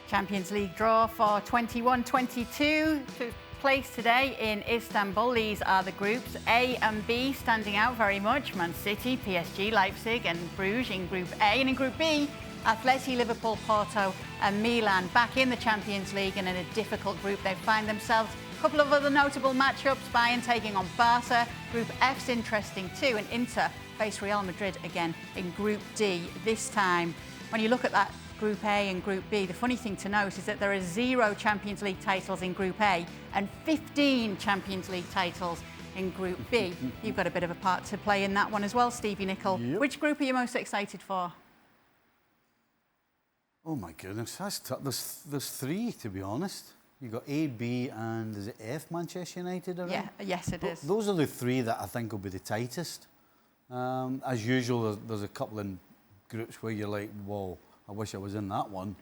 Champions League draw for 21-22 took place today in Istanbul. These are the groups A and B standing out very much. Man City, PSG, Leipzig and Bruges in Group A. And in Group B, Atleti, Liverpool, Porto and Milan back in the Champions League and in a difficult group. They find themselves a couple of other notable matchups. Bayern taking on Barca. Group F's interesting too, and Inter face Real Madrid again in Group D this time. When you look at that Group A and Group B, the funny thing to note is that there are 0 Champions League titles in Group A and 15 Champions League titles in Group B. You've got a bit of a part to play in that one as well, Stevie Nicol. Yep. Which group are you most excited for? Oh my goodness, that's tough. There's 3, to be honest. You've got A, B and is it F, Manchester United? Yeah, yes it is. Those are the 3 that I think will be the tightest. As usual, there's a couple in groups where you're like, whoa, I wish I was in that one.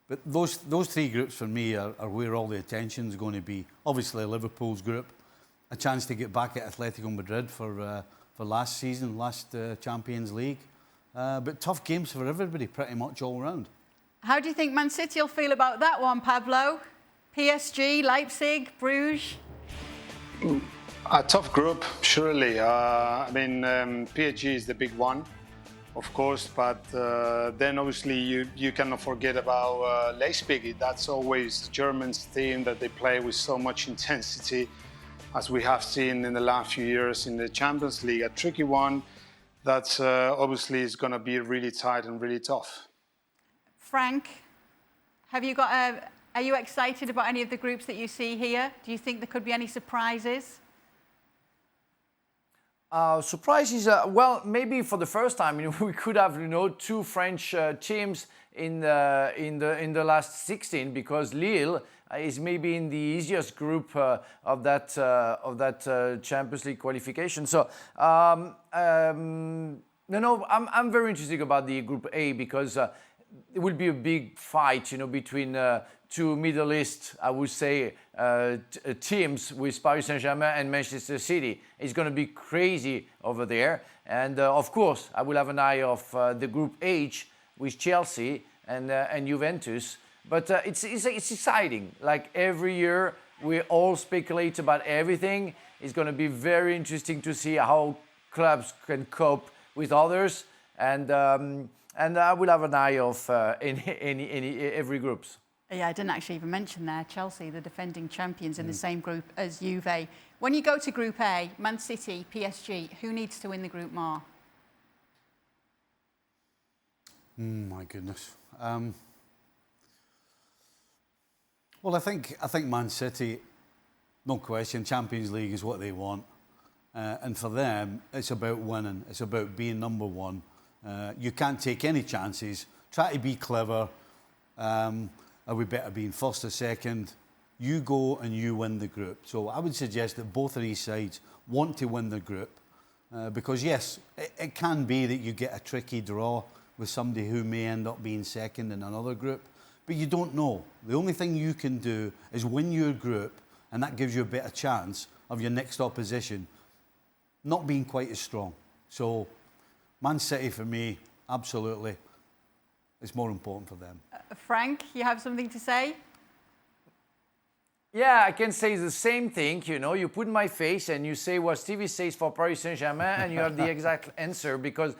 But those 3 groups for me are where all the attention's going to be. Obviously, Liverpool's group, a chance to get back at Atletico Madrid for last season, last Champions League. But tough games for everybody, pretty much all round. How do you think Man City will feel about that one, Pablo? PSG, Leipzig, Bruges? A tough group, surely. I mean, PSG is the big one, of course, but then obviously you cannot forget about Leipzig. That's always Germans' team that they play with so much intensity, as we have seen in the last few years in the Champions League. A tricky one that obviously is going to be really tight and really tough. Frank, have you got are you excited about any of the groups that you see here? Do you think there could be any surprises? Surprises, well, maybe for the first time, we could have, 2 French teams in the last 16, because Lille is maybe in the easiest group of that Champions League qualification. So, I'm very interested about the Group A, because it will be a big fight, between 2 Middle East, I would say, teams with Paris Saint-Germain and Manchester City. It's going to be crazy over there. And of course, I will have an eye of the Group H with Chelsea and Juventus. But it's exciting. Like every year, we all speculate about everything. It's going to be very interesting to see how clubs can cope with others. And I will have an eye of every groups. Yeah, I didn't actually even mention there, Chelsea, the defending champions in the same group as Juve. When you go to Group A, Man City, PSG, who needs to win the group more? My goodness. Well, I think Man City, no question, Champions League is what they want. And for them, it's about winning. It's about being number 1. You can't take any chances. Try to be clever. Are we better being first or second? You go and you win the group. So I would suggest that both of these sides want to win the group. Because yes, it can be that you get a tricky draw with somebody who may end up being second in another group. But you don't know. The only thing you can do is win your group, and that gives you a better chance of your next opposition not being quite as strong. So Man City, for me, absolutely, it's more important for them. Frank, you have something to say? Yeah, I can say the same thing. You put my face and you say what Stevie says for Paris Saint-Germain, and you have the exact answer, because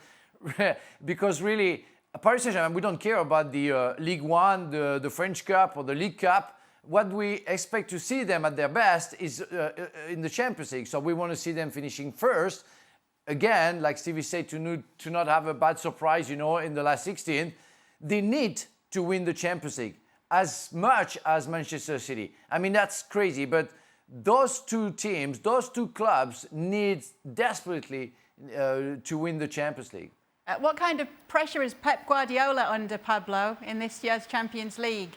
really, Paris Saint-Germain, we don't care about the Ligue 1, the French Cup or the League Cup. What we expect to see them at their best is in the Champions League. So we want to see them finishing first. Again, like Stevie said, to not have a bad surprise, in the last 16, they need to win the Champions League as much as Manchester City. I mean, that's crazy, but those 2 teams, those 2 clubs need desperately to win the Champions League. What kind of pressure is Pep Guardiola under, Pablo, in this year's Champions League?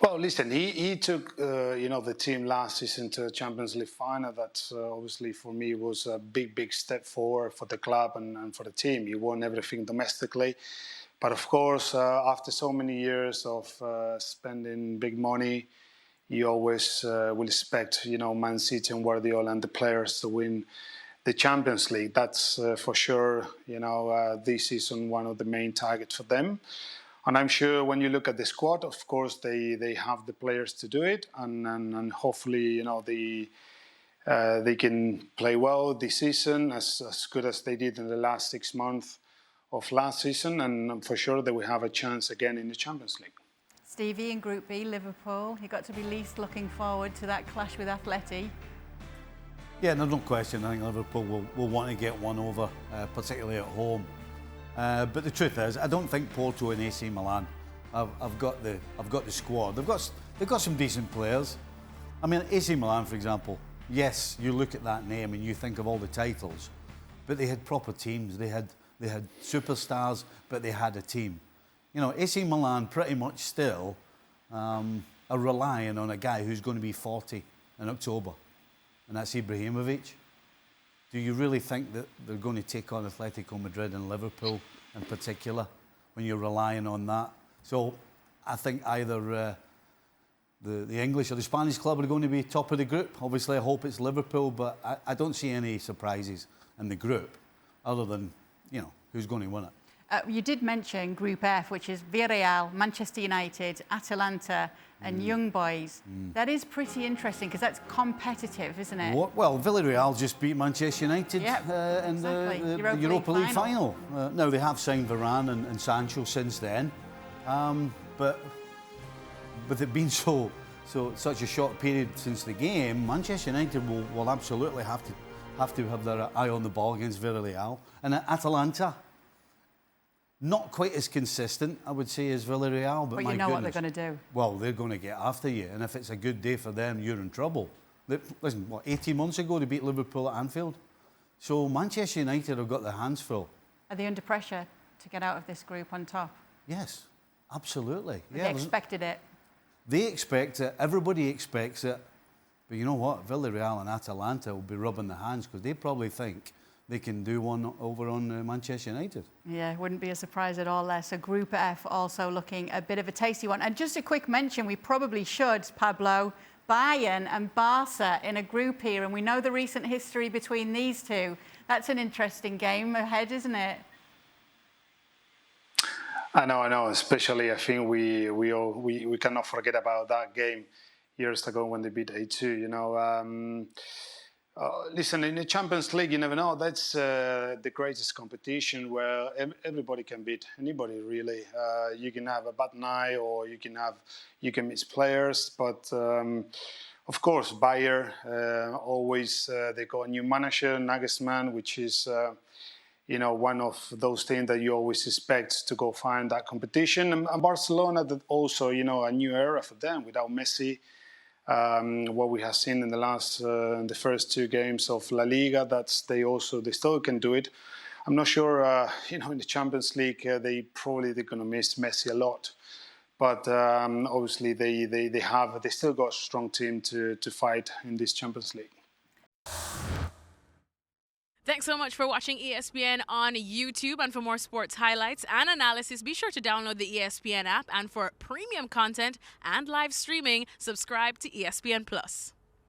Well, listen, he took, the team last season to the Champions League final. That obviously for me was a big step forward for the club and for the team. He won everything domestically. But of course, after so many years of spending big money, you always will expect, Man City and Guardiola and the players to win the Champions League. That's for sure, this season, one of the main targets for them. And I'm sure when you look at the squad, of course, they have the players to do it, and hopefully, they can play well this season as good as they did in the last 6 months of last season, and for sure they will have a chance again in the Champions League. Stevie, in Group B, Liverpool, you got to be least looking forward to that clash with Atleti. Yeah, no question. I think Liverpool will want to get one over, particularly at home. But the truth is, I don't think Porto and AC Milan have got the squad. They've got some decent players. I mean, AC Milan, for example. Yes, you look at that name and you think of all the titles, but they had proper teams. They had superstars, but they had a team. AC Milan pretty much still are relying on a guy who's going to be 40 in October, and that's Ibrahimovic. Do you really think that they're going to take on Atletico Madrid and Liverpool in particular when you're relying on that? So I think either the English or the Spanish club are going to be top of the group. Obviously, I hope it's Liverpool, but I don't see any surprises in the group other than, who's going to win it. You did mention Group F, which is Villarreal, Manchester United, Atalanta and Young Boys. That is pretty interesting because that's competitive, isn't it? Well, Villarreal just beat Manchester United in the Europa League final. Now, they have signed Varane and Sancho since then, but with it being such a short period since the game, Manchester United will absolutely have to have their eye on the ball against Villarreal. And Atalanta, not quite as consistent, I would say, as Villarreal, but you know what they're going to do. Well, they're going to get after you, and if it's a good day for them, you're in trouble. Listen, 18 months ago they beat Liverpool at Anfield, so Manchester United have got their hands full. Are they under pressure to get out of this group on top? Yes, absolutely. They expected it. They expect it. Everybody expects it. But you know what? Villarreal and Atalanta will be rubbing their hands because they probably think they can do one over on Manchester United. Yeah, wouldn't be a surprise at all there. So Group F also looking a bit of a tasty one. And just a quick mention, we probably should, Pablo, Bayern and Barca in a group here. And we know the recent history between these two. That's an interesting game ahead, isn't it? I know. Especially, I think we cannot forget about that game years ago when they beat A2. Listen, in the Champions League, you never know. That's the greatest competition where everybody can beat anybody, really. You can have a bad night or you can miss players. But, of course, Bayern, always they got a new manager, Nagelsmann, which is, one of those teams that you always expect to go find that competition. And Barcelona, that also, a new era for them without Messi. What we have seen in the first two games of La Liga, they still can do it. I'm not sure, in the Champions League, they're going to miss Messi a lot. But obviously they still got a strong team to fight in this Champions League. Thanks so much for watching ESPN on YouTube. And for more sports highlights and analysis, be sure to download the ESPN app. And for premium content and live streaming, subscribe to ESPN Plus.